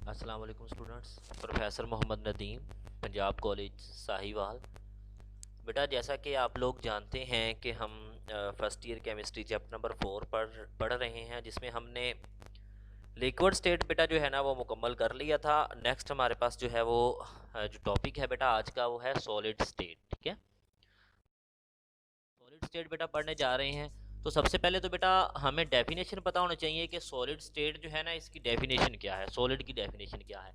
अस्सलाम वालेकुम students. Professor Mohammad Nadeem, Punjab college Sahiwal. बेटा, जैसा कि आप लोग जानते हैं कि हम first year chemistry chapter number 4 पढ़ रहे हैं, जिसमें हमने लिक्विड स्टेट बेटा जो है ना वो मुकम्मल कर लिया था। नेक्स्ट हमारे पास जो है वो जो टॉपिक है बेटा आज का वो है सॉलिड स्टेट। ठीक है, सॉलिड स्टेट बेटा पढ़ने जा रहे हैं। तो सबसे पहले तो बेटा हमें डेफिनेशन पता होना चाहिए कि सॉलिड स्टेट जो है ना इसकी डेफिनेशन क्या है, सॉलिड की डेफिनेशन क्या है।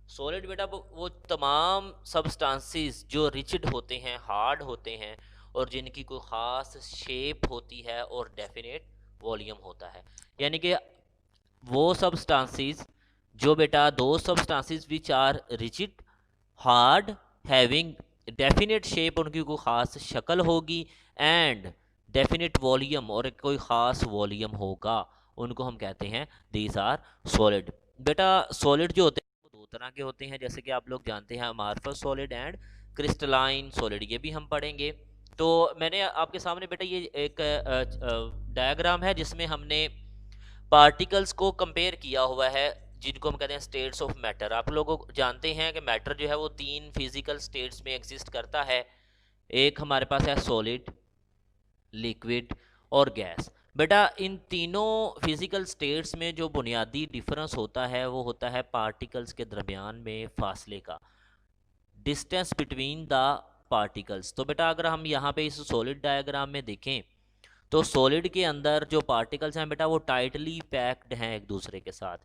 सॉलिड बेटा वो तमाम सब्सटेंसेस जो रिजिड होते हैं, हार्ड होते हैं और जिनकी कोई ख़ास शेप होती है और डेफिनेट वॉल्यूम होता है। यानी कि वो सब्सटेंसेस जो बेटा दो substances which are rigid, hard, having definite shape, उनकी कोई ख़ास शक्ल होगी, एंड डेफिनेट वॉल्यूम और कोई ख़ास वॉल्यूम होगा, उनको हम कहते हैं दीज आर सॉलिड। बेटा सॉलिड जो होते हैं वो दो तरह के होते हैं, जैसे कि आप लोग जानते हैं, अमार्फस सॉलिड एंड क्रिस्टलाइन सॉलिड, ये भी हम पढ़ेंगे। तो मैंने आपके सामने बेटा ये एक डायग्राम है जिसमें हमने पार्टिकल्स को कंपेयर किया हुआ है, जिनको हम कहते हैं स्टेट्स ऑफ मैटर। आप लोग जानते हैं कि मैटर जो है वो तीन फिजिकल स्टेट्स में एग्जिस्ट करता है। एक हमारे पास है सॉलिड, लिक्विड और गैस। बेटा इन तीनों फिजिकल स्टेट्स में जो बुनियादी डिफरेंस होता है वो होता है पार्टिकल्स के दरमियान में फासले का, डिस्टेंस बिटवीन द पार्टिकल्स। तो बेटा अगर हम यहाँ पे इस सॉलिड डायग्राम में देखें तो सॉलिड के अंदर जो पार्टिकल्स हैं बेटा वो टाइटली पैक्ड हैं एक दूसरे के साथ।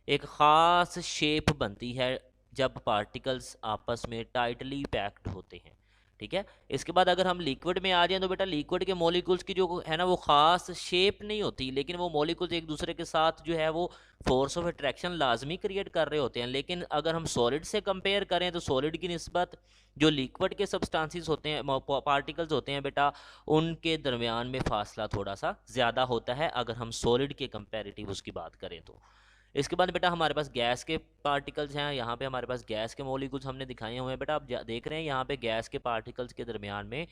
एक ख़ास शेप बनती है जब पार्टिकल्स आपस में टाइटली पैक्ड होते हैं। ठीक है, इसके बाद अगर हम लिक्विड में आ जाएं तो बेटा लिक्विड के मॉलिक्यूल्स की जो है ना वो ख़ास शेप नहीं होती, लेकिन वो मॉलिक्यूल्स एक दूसरे के साथ जो है वो फोर्स ऑफ अट्रैक्शन लाजमी क्रिएट कर रहे होते हैं। लेकिन अगर हम सॉलिड से कंपेयर करें तो सॉलिड की निस्बत जो लिक्विड के सब्सटेंसेस होते हैं, पार्टिकल्स होते हैं बेटा, उनके दरमियान में फासला थोड़ा सा ज़्यादा होता है अगर हम सॉलिड के कंपैरेटिव उसकी बात करें तो। इसके बाद बेटा हमारे पास गैस के पार्टिकल्स हैं। यहाँ पे हमारे पास गैस के मॉलिक्यूल्स हमने दिखाए हुए हैं बेटा। आप देख रहे हैं यहाँ पे गैस के पार्टिकल्स के दरमियान में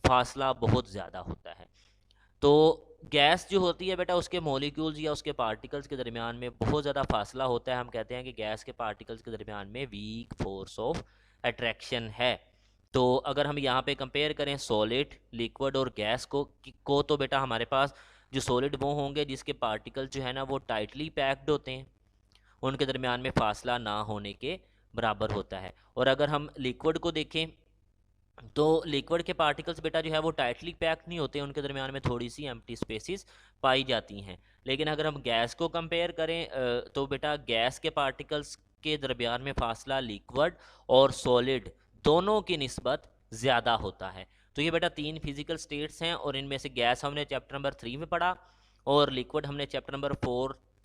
फासला बहुत ज़्यादा होता है। तो गैस जो होती है बेटा उसके मॉलिक्यूल्स या उसके पार्टिकल्स के दरमियान में बहुत ज़्यादा फासला होता है। हम कहते हैं कि गैस के पार्टिकल्स के दरमियान में वीक फोर्स ऑफ अट्रैक्शन है। तो अगर हम यहाँ पे कंपेयर करें सॉलिड, लिक्विड और गैस को तो बेटा हमारे पास जो सॉलिड वो होंगे जिसके पार्टिकल जो है ना वो टाइटली पैक्ड होते हैं, उनके दरमियान में फासला ना होने के बराबर होता है। और अगर हम लिक्विड को देखें तो लिक्विड के पार्टिकल्स बेटा जो है वो टाइटली पैक्ड नहीं होते, उनके दरमियान में थोड़ी सी एम्प्टी स्पेसिस पाई जाती हैं। लेकिन अगर हम गैस को कंपेयर करें तो बेटा गैस के पार्टिकल्स के दरमियान में फासला लिक्विड और सॉलिड दोनों की निस्बत ज़्यादा होता है। तो ये बेटा तीन फिजिकल स्टेट्स हैं और इनमें से गैस हमने चैप्टर नंबर 3 में पढ़ा और लिक्विड हमने चैप्टर नंबर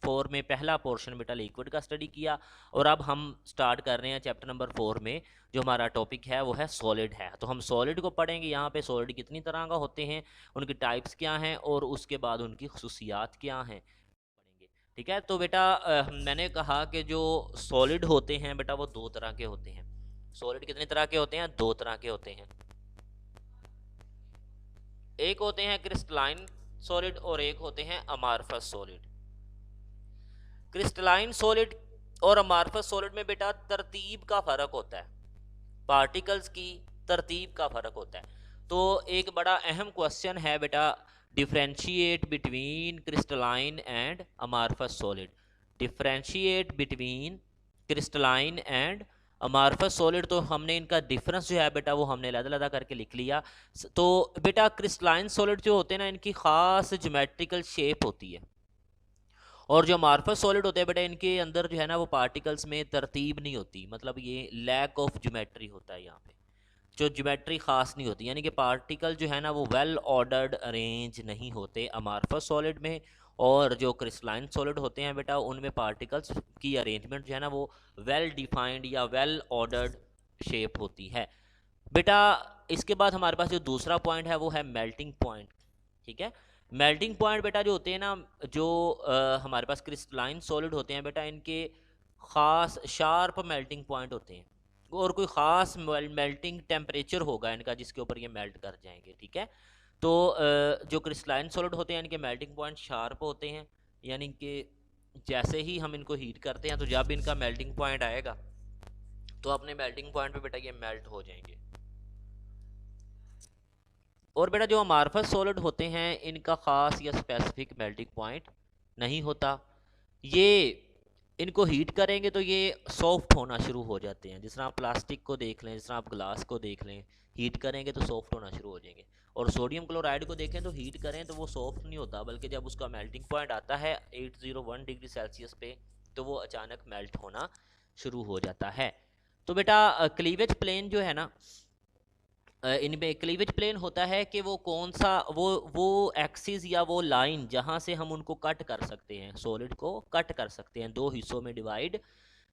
4 में पहला पोर्शन बेटा लिक्विड का स्टडी किया। और अब हम स्टार्ट कर रहे हैं चैप्टर नंबर 4 में, जो हमारा टॉपिक है वो है सॉलिड है। तो हम सॉलिड को पढ़ेंगे। यहाँ पे सॉलिड कितनी तरह का होते हैं, उनकी टाइप्स क्या हैं और उसके बाद उनकी खसूसियात क्या हैं पढ़ेंगे। ठीक है, तो बेटा मैंने कहा कि जो सॉलिड होते हैं बेटा वो दो तरह के होते हैं। सॉलिड कितने तरह के होते हैं? दो तरह के होते हैं। एक होते हैं क्रिस्टलाइन सॉलिड और एक होते हैं अमार्फस सॉलिड। क्रिस्टलाइन सॉलिड और अमार्फस सॉलिड में बेटा तरतीब का फ़र्क होता है, पार्टिकल्स की तरतीब का फ़र्क होता है। तो एक बड़ा अहम क्वेश्चन है बेटा, differentiate between crystalline and amorphous solid. Differentiate between crystalline and amorphous solid. तो हमने इनका डिफरेंस जो है बेटा वो हमने अलग-अलग करके लिख लिया। तो बेटा क्रिस्टलाइन सॉलिड जो होते हैं ना इनकी ख़ास ज्योमेट्रिकल शेप होती है, और जो अमार्फस सॉलिड होते हैं बेटा इनके अंदर जो है ना वो पार्टिकल्स में तरतीब नहीं होती, मतलब ये लैक ऑफ ज्योमेट्री होता है। यहाँ पे जो ज्योमेट्री खास नहीं होती, यानी कि पार्टिकल जो है ना वो वेल ऑर्डर्ड अरेंज नहीं होते अमार्फस सॉलिड में। और जो क्रिस्टलाइन सॉलिड होते हैं बेटा उनमें पार्टिकल्स की अरेंजमेंट जो है ना वो वेल डिफाइंड या वेल ऑर्डर्ड शेप होती है बेटा। इसके बाद हमारे पास जो दूसरा पॉइंट है वो है मेल्टिंग पॉइंट। ठीक है, मेल्टिंग पॉइंट बेटा जो होते हैं ना, जो हमारे पास क्रिस्टलाइन सॉलिड होते हैं बेटा इनके ख़ास शार्प मेल्टिंग पॉइंट होते हैं और कोई ख़ास मेल्टिंग टेम्परेचर होगा इनका जिसके ऊपर ये मेल्ट कर जाएंगे। ठीक है, तो जो क्रिस्टलाइन सॉलिड होते हैं इनके मेल्टिंग पॉइंट शार्प होते हैं, यानी कि जैसे ही हम इनको हीट करते हैं तो जब इनका मेल्टिंग पॉइंट आएगा तो अपने मेल्टिंग पॉइंट पे बेटा ये मेल्ट हो जाएंगे। और बेटा जो अमारफस सॉलिड होते हैं इनका ख़ास या स्पेसिफिक मेल्टिंग पॉइंट नहीं होता, ये इनको हीट करेंगे तो ये सॉफ्ट होना शुरू हो जाते हैं। जिस तरह आप प्लास्टिक को देख लें, जिस तरह आप ग्लास को देख लें, हीट करेंगे तो सॉफ्ट होना शुरू हो जाएंगे। और सोडियम क्लोराइड को देखें तो हीट करें तो वो सॉफ्ट नहीं होता, बल्कि जब उसका मेल्टिंग पॉइंट आता है 801 डिग्री सेल्सियस पे तो वो अचानक मेल्ट होना शुरू हो जाता है। तो बेटा क्लीवेज प्लेन जो है ना, इनमें क्लीवेज प्लेन होता है कि वो कौन सा वो एक्सिस या वो लाइन जहाँ से हम उनको कट कर सकते हैं, सॉलिड को कट कर सकते हैं, दो हिस्सों में डिवाइड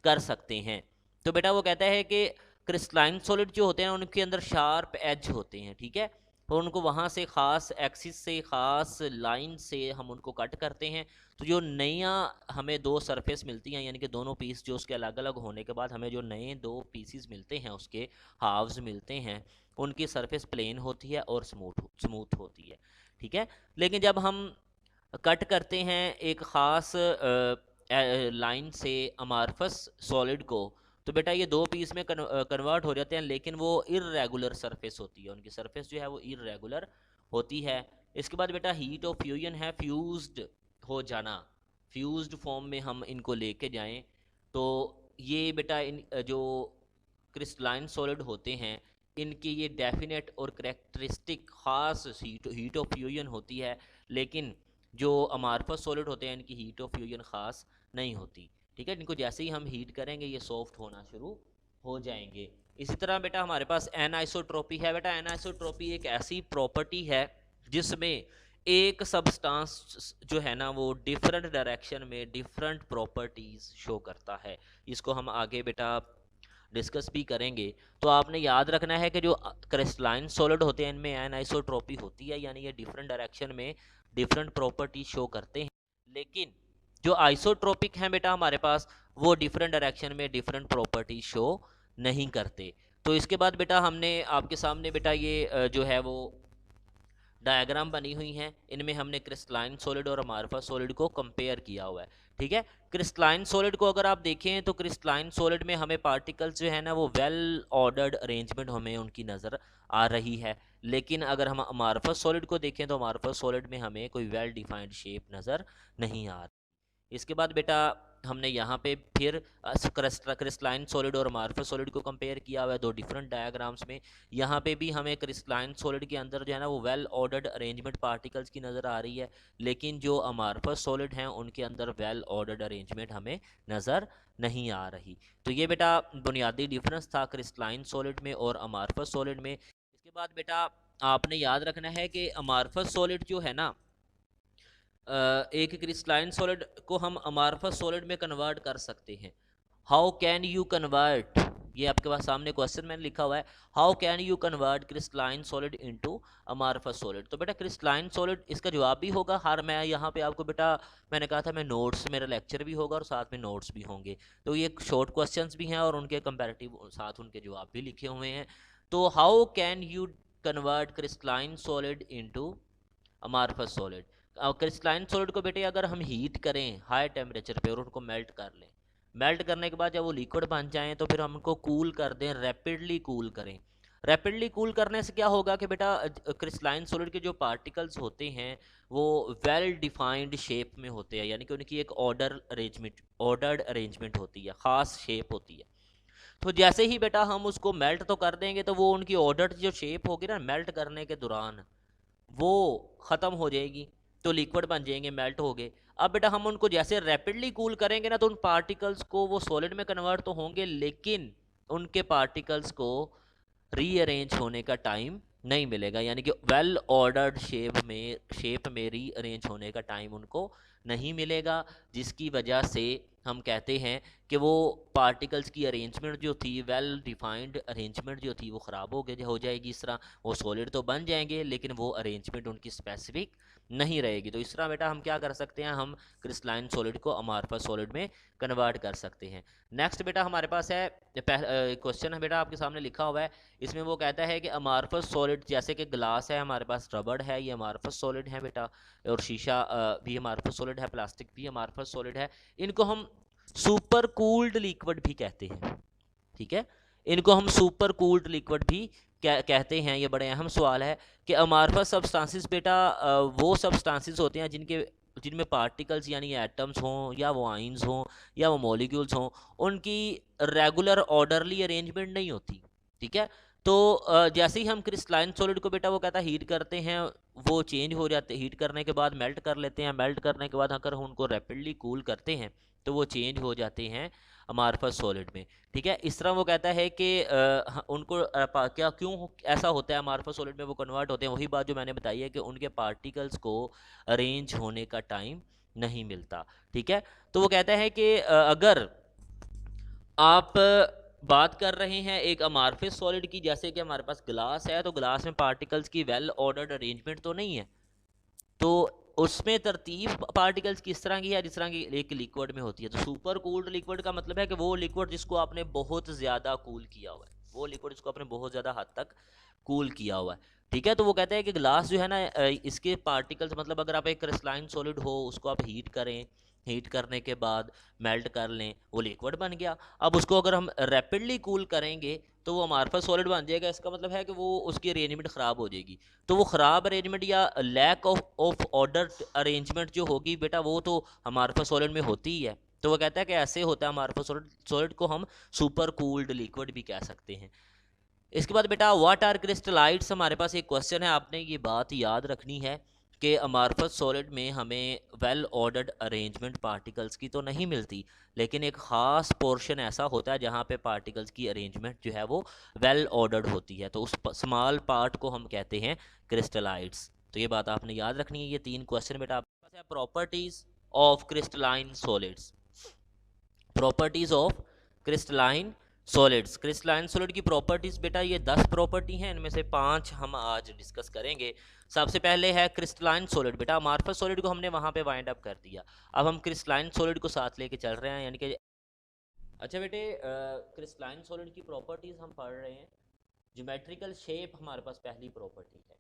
कर सकते हैं। तो बेटा वो कहता है कि क्रिस्टलाइन सॉलिड जो होते हैं उनके अंदर शार्प एज होते हैं, ठीक है, और उनको वहाँ से ख़ास एक्सिस से ख़ास लाइन से हम उनको कट करते हैं। तो जो नया हमें दो सरफेस मिलती हैं, यानी कि दोनों पीस जो उसके अलग अलग होने के बाद हमें जो नए दो पीसीस मिलते हैं, उसके हाफ्स मिलते हैं, उनकी सरफेस प्लेन होती है और स्मूथ होती है, ठीक है। लेकिन जब हम कट करते हैं एक ख़ास लाइन से अमारफस सॉलिड को, तो बेटा ये दो पीस में कन्वर्ट हो जाते हैं, लेकिन वो इर्रेगुलर सरफेस होती है, उनकी सरफेस जो है वो इर्रेगुलर होती है। इसके बाद बेटा हीट ऑफ फ्यूजन है, फ्यूज्ड हो जाना, फ्यूज्ड फॉर्म में हम इनको लेके जाएं तो ये बेटा इन जो क्रिस्टलाइन सॉलिड होते हैं इनकी ये डेफिनेट और करेक्टरिस्टिक ख़ास हीट ऑफ फ्यूजन होती है। लेकिन जो अमारफस सॉलिड होते हैं इनकी हीट ऑफ फ्यूजन ख़ास नहीं होती, ठीक है। इनको जैसे ही हम हीट करेंगे ये सॉफ्ट होना शुरू हो जाएंगे। इसी तरह बेटा हमारे पास एनाइसोट्रोपी है। बेटा एनाइसोट्रोपी एक ऐसी प्रॉपर्टी है जिसमें एक सब्सटेंस जो है ना वो डिफरेंट डायरेक्शन में डिफरेंट प्रॉपर्टीज शो करता है। इसको हम आगे बेटा डिस्कस भी करेंगे। तो आपने याद रखना है कि जो क्रिस्टलाइन सॉलिड होते हैं इनमें एनाइसोट्रोपी होती है, यानी ये डिफरेंट डायरेक्शन में डिफरेंट प्रॉपर्टी शो करते हैं। लेकिन जो आइसोट्रोपिक हैं बेटा हमारे पास, वो डिफरेंट डायरेक्शन में डिफरेंट प्रॉपर्टी शो नहीं करते। तो इसके बाद बेटा हमने आपके सामने बेटा ये जो है वो डायग्राम बनी हुई हैं, इनमें हमने क्रिस्टलाइन सॉलिड और अमारफस सॉलिड को कंपेयर किया हुआ है, ठीक है। क्रिस्टलाइन सॉलिड को अगर आप देखें तो क्रिस्टलाइन सॉलिड में हमें पार्टिकल्स जो है ना वो वेल ऑर्डर्ड अरेंजमेंट हमें उनकी नज़र आ रही है। लेकिन अगर हम अमारफस सॉलिड को देखें तो अमारफस सॉलिड में हमें कोई वेल डिफाइंड शेप नज़र नहीं आ रही। इसके बाद बेटा हमने यहाँ पे फिर क्रिस्टलाइन सॉलिड और अमारफस सॉलिड को कंपेयर किया हुआ है दो डिफरेंट डायग्राम्स में। यहाँ पे भी हमें क्रिस्टलाइन सॉलिड के अंदर जो है ना वो वेल ऑर्डर्ड अरेंजमेंट पार्टिकल्स की नज़र आ रही है, लेकिन जो अमारफस सॉलिड हैं उनके अंदर वेल ऑर्डर्ड अरेंजमेंट हमें नज़र नहीं आ रही। तो ये बेटा बुनियादी डिफरेंस था क्रिस्टलाइन सॉलिड में और अमारफस सॉलिड में। इसके बाद बेटा आपने याद रखना है कि अमारफस सॉलिड जो है ना एक क्रिस्टलाइन सॉलिड को हम अमारफस सॉलिड में कन्वर्ट कर सकते हैं। हाउ कैन यू कन्वर्ट, ये आपके पास सामने क्वेश्चन मैंने लिखा हुआ है, how can you convert crystalline solid into amorphous solid. तो बेटा क्रिस्टलाइन सॉलिड इसका जवाब भी होगा, हर मैं यहाँ पे आपको बेटा मैंने कहा था मैं नोट्स, मेरा लेक्चर भी होगा और साथ में नोट्स भी होंगे, तो ये शॉर्ट क्वेश्चंस भी हैं और उनके कंपैरेटिव साथ उनके जवाब भी लिखे हुए हैं। तो how can you convert crystalline solid into amorphous solid. Crystalline solid को बेटे अगर हम हीट करें हाई टेम्परेचर पे और उनको मेल्ट कर लें, मेल्ट करने के बाद जब वो लिक्विड बन जाएं तो फिर हम उनको कूल कर दें, रैपिडली कूल करें। रैपिडली कूल करने से क्या होगा कि बेटा क्रिस्टलाइन सॉलिड के जो पार्टिकल्स होते हैं वो वेल डिफाइंड शेप में होते हैं, यानी कि उनकी एक ऑर्डर्ड अरेंजमेंट होती है, ख़ास शेप होती है। तो जैसे ही बेटा हम उसको मेल्ट तो कर देंगे तो वो उनकी ऑर्डर्ड जो शेप होगी ना मेल्ट करने के दौरान वो ख़त्म हो जाएगी, तो लिक्विड बन जाएंगे, मेल्ट हो गए। अब बेटा हम उनको जैसे रैपिडली कूल करेंगे ना तो उन पार्टिकल्स को वो सॉलिड में कन्वर्ट तो होंगे, लेकिन उनके पार्टिकल्स को रीअरेंज होने का टाइम नहीं मिलेगा, यानी कि वेल ऑर्डर्ड शेप में रीअरेंज होने का टाइम उनको नहीं मिलेगा, जिसकी वजह से हम कहते हैं कि वो पार्टिकल्स की अरेंजमेंट जो थी, वेल डिफाइंड अरेंजमेंट जो थी, वो ख़राब हो जाएगी। इस तरह वो सॉलिड तो बन जाएंगे लेकिन वो अरेंजमेंट उनकी स्पेसिफिक नहीं रहेगी। तो इस तरह बेटा हम क्या कर सकते हैं, हम क्रिस्टलाइन सॉलिड को अमॉर्फस सॉलिड में कन्वर्ट कर सकते हैं। नेक्स्ट बेटा हमारे पास है क्वेश्चन है बेटा आपके सामने लिखा हुआ है, इसमें वो कहता है कि अमॉर्फस सॉलिड, जैसे कि ग्लास है हमारे पास, रबड़ है, ये अमॉर्फस सॉलिड है बेटा, और शीशा भी अमॉर्फस सॉलिड है, प्लास्टिक भी अमॉर्फस सॉलिड है। इनको हम सुपर कूल्ड लिक्विड भी कहते हैं, ठीक है, इनको हम सुपर कूल्ड लिक्विड भी कहते हैं। ये बड़े अहम सवाल है कि अमॉर्फस सब्सटेंसेस बेटा वो सब्सटेंसेस होते हैं जिनमें पार्टिकल्स यानी एटम्स हों, या वो आइंस हों, या वो मॉलिक्यूल्स हों, उनकी रेगुलर ऑर्डरली अरेंजमेंट नहीं होती, ठीक है। तो जैसे ही हम क्रिस्टलाइन सॉलिड को बेटा वो कहता है हीट करते हैं, वो चेंज हो जाते, हीट करने के बाद मेल्ट कर लेते हैं, मेल्ट करने के बाद अगर हम उनको रैपिडली कूल करते हैं तो वो चेंज हो जाते हैं अमॉर्फस सॉलिड में, ठीक है। इस तरह वो कहता है कि उनको क्या क्यों ऐसा होता है अमॉर्फस सॉलिड में वो कन्वर्ट होते हैं, वही बात जो मैंने बताई है कि उनके पार्टिकल्स को अरेंज होने का टाइम नहीं मिलता, ठीक है। तो वो कहता है कि अगर आप बात कर रहे हैं एक अमॉर्फस सॉलिड की, जैसे कि हमारे पास ग्लास है, तो ग्लास में पार्टिकल्स की वेल ऑर्डर्ड अरेंजमेंट तो नहीं है, तो उसमें तरतीब पार्टिकल्स किस तरह की है, जिस तरह की एक लिक्विड में होती है। तो सुपर कूल्ड लिक्विड का मतलब है कि वो लिक्विड जिसको आपने बहुत ज़्यादा कूल किया हुआ है, वो लिक्विड जिसको आपने बहुत ज़्यादा हद तक कूल किया हुआ है, ठीक है। तो वो कहते हैं कि ग्लास जो है ना, इसके पार्टिकल्स, मतलब अगर आप एक क्रिस्टलाइन सॉलिड हो, उसको आप हीट करें, हीट करने के बाद मेल्ट कर लें, वो लिक्विड बन गया। अब उसको अगर हम रैपिडली कूल करेंगे तो वो अमॉर्फस सॉलिड बन जाएगा। इसका मतलब है कि वो उसकी अरेंजमेंट ख़राब हो जाएगी। तो वो ख़राब अरेंजमेंट या लैक ऑफ ऑर्डर अरेंजमेंट जो होगी बेटा, वो तो अमॉर्फस सॉलिड में होती ही है। तो वो कहता है कि ऐसे होता है अमॉर्फस सॉलिड को हम सुपर कूल्ड लिक्विड भी कह सकते हैं। इसके बाद बेटा व्हाट आर क्रिस्टलाइट्स, हमारे पास एक क्वेश्चन है, आपने ये बात याद रखनी है कि अमॉर्फस सॉलिड में हमें वेल ऑर्डर्ड अरेंजमेंट पार्टिकल्स की तो नहीं मिलती, लेकिन एक ख़ास पोर्शन ऐसा होता है जहाँ पे पार्टिकल्स की अरेंजमेंट जो है वो वेल ऑर्डर्ड होती है, तो उस स्मॉल पार्ट को हम कहते हैं क्रिस्टलाइट्स। तो ये बात आपने याद रखनी है। ये 3 क्वेश्चन बेटा आपके पास है। Properties of crystalline solids, properties of crystalline solids, crystalline solid की प्रॉपर्टीज़ बेटा ये 10 प्रॉपर्टी हैं, इनमें से 5 हम आज डिस्कस करेंगे। सबसे पहले है क्रिस्टलाइन सॉलिड। बेटा अमॉर्फस सॉलिड को हमने वहाँ पे वाइंड अप कर दिया, अब हम क्रिस्टलाइन सॉलिड को साथ लेके चल रहे हैं, यानी कि अच्छा बेटे क्रिस्टलाइन सॉलिड की प्रॉपर्टीज़ हम पढ़ रहे हैं। ज्योमेट्रिकल शेप हमारे पास पहली प्रॉपर्टी है।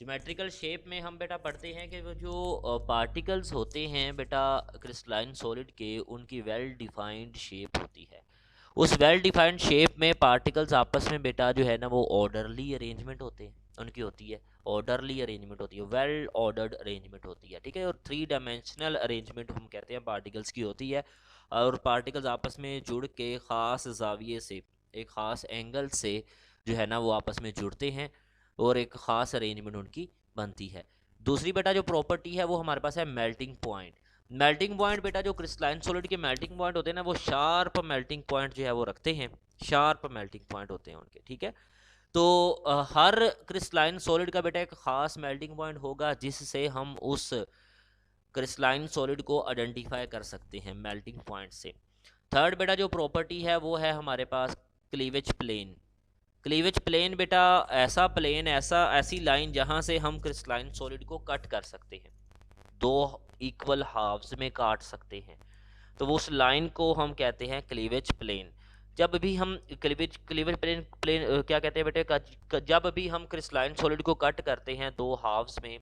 ज्योमेट्रिकल शेप में हम बेटा पढ़ते हैं कि वो जो पार्टिकल्स होते हैं बेटा क्रिस्टलाइन सॉलिड के, उनकी वेल डिफाइंड शेप होती है। उस वेल डिफाइंड शेप में पार्टिकल्स आपस में बेटा जो है ना वो ऑर्डरली अरेंजमेंट होते हैं, उनकी होती है ऑर्डरली अरेंजमेंट होती है, वेल ऑर्डर्ड अरेंजमेंट होती है, ठीक है। और 3 डायमेंशनल अरेंजमेंट हम कहते हैं पार्टिकल्स की होती है, और पार्टिकल्स आपस में जुड़ के ख़ास जाविये से, एक ख़ास एंगल से जो है ना वो आपस में जुड़ते हैं और एक ख़ास अरेंजमेंट उनकी बनती है। दूसरी बेटा जो प्रॉपर्टी है वो हमारे पास है मेल्टिंग पॉइंट। मेल्टिंग पॉइंट बेटा जो क्रिस्टलाइन सॉलिड के मेल्टिंग पॉइंट होते हैं ना, वो शार्प मेल्टिंग पॉइंट जो है वो रखते हैं, शार्प मेल्टिंग पॉइंट होते हैं उनके, ठीक है। तो हर क्रिस्टलाइन सॉलिड का बेटा एक ख़ास मेल्टिंग पॉइंट होगा जिससे हम उस क्रिस्टलाइन सॉलिड को आइडेंटिफाई कर सकते हैं मेल्टिंग पॉइंट से। थर्ड बेटा जो प्रॉपर्टी है वो है हमारे पास क्लीवेज प्लेन। क्लीवेज प्लेन बेटा ऐसा प्लेन, ऐसी लाइन जहाँ से हम क्रिस्टलाइन सॉलिड को कट कर सकते हैं, 2 इक्वल हाफ्स में काट सकते हैं, तो वो उस लाइन को हम कहते हैं क्लीवेज प्लेन। जब भी हम क्लीवेज प्लेन क्या कहते हैं बेटे, जब भी हम क्रिस्टलाइन सॉलिड को कट करते हैं 2 हाफ्स में,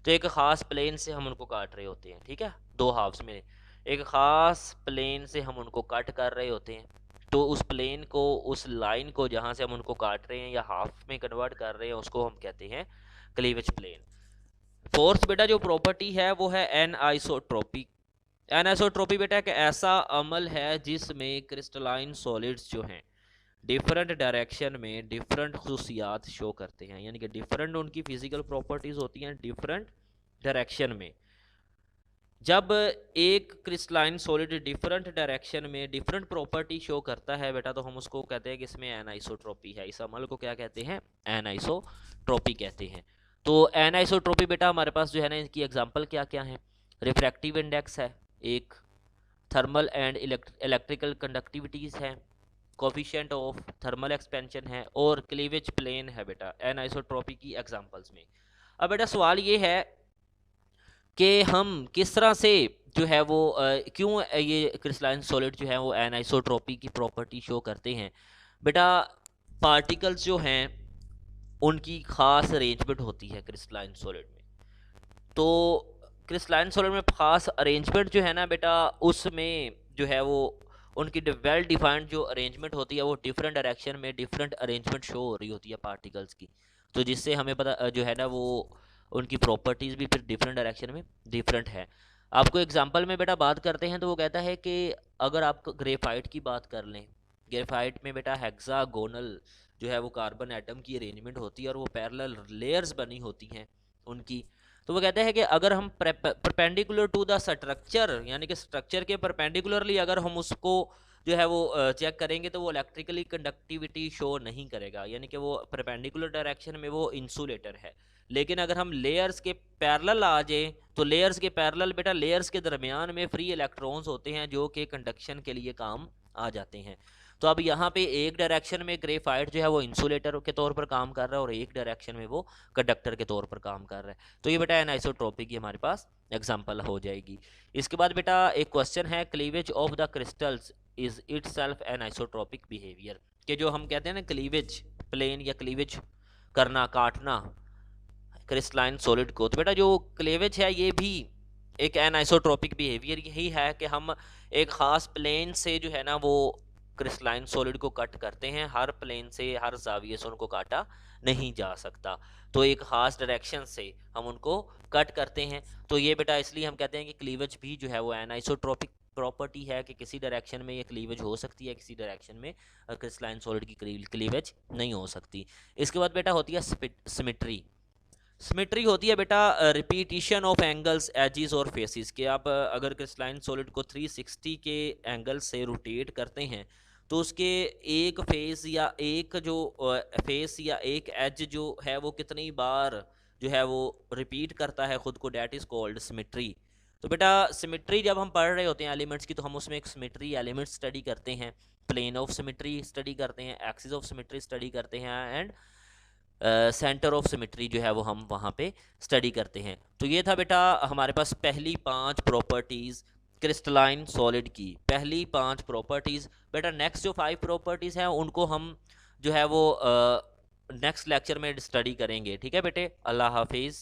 तो एक ख़ास प्लेन से हम उनको काट रहे होते हैं, ठीक है। 2 हाफ्स में एक ख़ास प्लेन से हम उनको कट कर रहे होते हैं, तो उस प्लेन को, उस लाइन को जहाँ से हम उनको काट रहे हैं या हाफ में कन्वर्ट कर रहे हैं, उसको हम कहते हैं क्लीवेज प्लेन। फोर्थ बेटा जो प्रॉपर्टी है वो है एनआइसोट्रोपी। एनआइसोट्रोपी बेटा एक ऐसा अमल है जिसमें क्रिस्टलाइन सॉलिड्स जो हैं डिफरेंट डायरेक्शन में डिफरेंट खसूसियात शो करते हैं, यानी कि डिफरेंट उनकी फिजिकल प्रॉपर्टीज़ होती हैं डिफरेंट डायरेक्शन में। जब एक क्रिस्टलाइन सॉलिड डिफरेंट डायरेक्शन में डिफरेंट प्रॉपर्टी शो करता है बेटा, तो हम उसको कहते हैं कि इसमें एनआइसोट्रोपी है। इस अमल को क्या कहते हैं, एनआइसोट्रोपी कहते हैं। तो एनआइसोट्रोपी बेटा हमारे पास जो है ना, इसकी एग्जांपल क्या क्या है, रिफ्रैक्टिव इंडेक्स है एक, थर्मल एंड इलेक्ट्रिकल कंडक्टिविटीज़ हैं, कोफिशिएंट ऑफ थर्मल एक्सपेंशन है, और क्लीवेज प्लेन है बेटा एनाइसोट्रॉपी की एग्जांपल्स में। अब बेटा सवाल ये है कि हम किस तरह से जो है वो क्यों ये क्रिस्टलाइन सॉलिड जो है वो एनाइसोट्रॉपी की प्रॉपर्टी शो करते हैं। बेटा पार्टिकल्स जो हैं उनकी खास अरेंजमेंट होती है क्रिस्टलाइन सॉलिड में। तो क्रिस्टलाइन सॉलिड में खास अरेंजमेंट जो है ना बेटा, उसमें जो है वो उनकी वेल डिफाइंड जो अरेंजमेंट होती है वो डिफरेंट डायरेक्शन में डिफरेंट अरेंजमेंट शो हो रही होती है पार्टिकल्स की। तो जिससे हमें पता जो है ना वो उनकी प्रॉपर्टीज़ भी फिर डिफरेंट डायरेक्शन में डिफरेंट है। आपको एग्जांपल में बेटा बात करते हैं तो वो कहता है कि अगर आप ग्रेफाइट की बात कर लें, ग्रेफाइट में बेटा हेक्सागोनल जो है वो कार्बन एटम की अरेंजमेंट होती है और वो पैरेलल लेयर्स बनी होती हैं उनकी। तो वो कहते हैं कि अगर हम परपेंडिकुलर टू द स्ट्रक्चर, यानी कि स्ट्रक्चर के परपेंडिकुलरली अगर हम उसको जो है वो चेक करेंगे तो वो इलेक्ट्रिकली कंडक्टिविटी शो नहीं करेगा, यानी कि वो परपेंडिकुलर डायरेक्शन में वो इंसुलेटर है। लेकिन अगर हम लेयर्स के पैरेलल आ जाए तो लेयर्स के पैरेलल बेटा लेयर्स के दरमियान में फ्री इलेक्ट्रॉन्स होते हैं जो कि कंडक्शन के लिए काम आ जाते हैं। तो अब यहाँ पे एक डायरेक्शन में ग्रेफाइट जो है वो इंसुलेटर के तौर पर काम कर रहा है और एक डायरेक्शन में वो कंडक्टर के तौर पर काम कर रहा है। तो ये बेटा एनाइसोट्रॉपी की हमारे पास एग्जांपल हो जाएगी। इसके बाद बेटा एक क्वेश्चन है, cleavage of the crystals is itself anisotropic behaviour, कि जो हम कहते हैं ना क्लीवेज प्लेन या क्लीवेज करना, काटना क्रिस्टलाइन सॉलिड को, तो बेटा जो क्लीवेज है ये भी एक एनाइसोट्रॉपिक बिहेवियर यही है कि हम एक ख़ास प्लेन से जो है ना वो क्रिस्टलाइन सॉलिड को कट करते हैं, हर प्लेन से हर जाविये से उनको काटा नहीं जा सकता, तो एक ख़ास डायरेक्शन से हम उनको कट करते हैं। तो ये बेटा इसलिए हम कहते हैं कि क्लीवेज भी जो है वो एनाइसोट्रॉपिक प्रॉपर्टी है कि किसी डायरेक्शन में ये क्लीवेज हो सकती है, किसी डायरेक्शन में क्रिस्टलाइन सॉलिड की क्लीवेज नहीं हो सकती। इसके बाद बेटा होती है सिमेट्री। सिमेट्री होती है बेटा रिपीटिशन ऑफ एंगल्स, एजिस और फेसिस के। आप अगर क्रिस्टलाइन सॉलिड को 360 के एंगल से रोटेट करते हैं तो उसके एक फेस या एक जो फेस या एक एज जो है वो कितनी बार जो है वो रिपीट करता है खुद को, डैट इज़ कॉल्ड सिमेट्री। तो बेटा सिमेट्री जब हम पढ़ रहे होते हैं एलिमेंट्स की तो हम उसमें एक सिमेट्री एलिमेंट स्टडी करते हैं, प्लेन ऑफ सिमेट्री स्टडी करते हैं, एक्सिस ऑफ सिमेट्री स्टडी करते हैं, एंड सेंटर ऑफ सिमेट्री जो है वो हम वहाँ पे स्टडी करते हैं। तो ये था बेटा हमारे पास पहली 5 प्रॉपर्टीज़ क्रिस्टलाइन सॉलिड की, पहली 5 प्रॉपर्टीज़। बेटा नेक्स्ट जो 5 प्रॉपर्टीज़ हैं उनको हम जो है वो नेक्स्ट लेक्चर में स्टडी करेंगे। ठीक है बेटे, अल्लाह हाफिज़।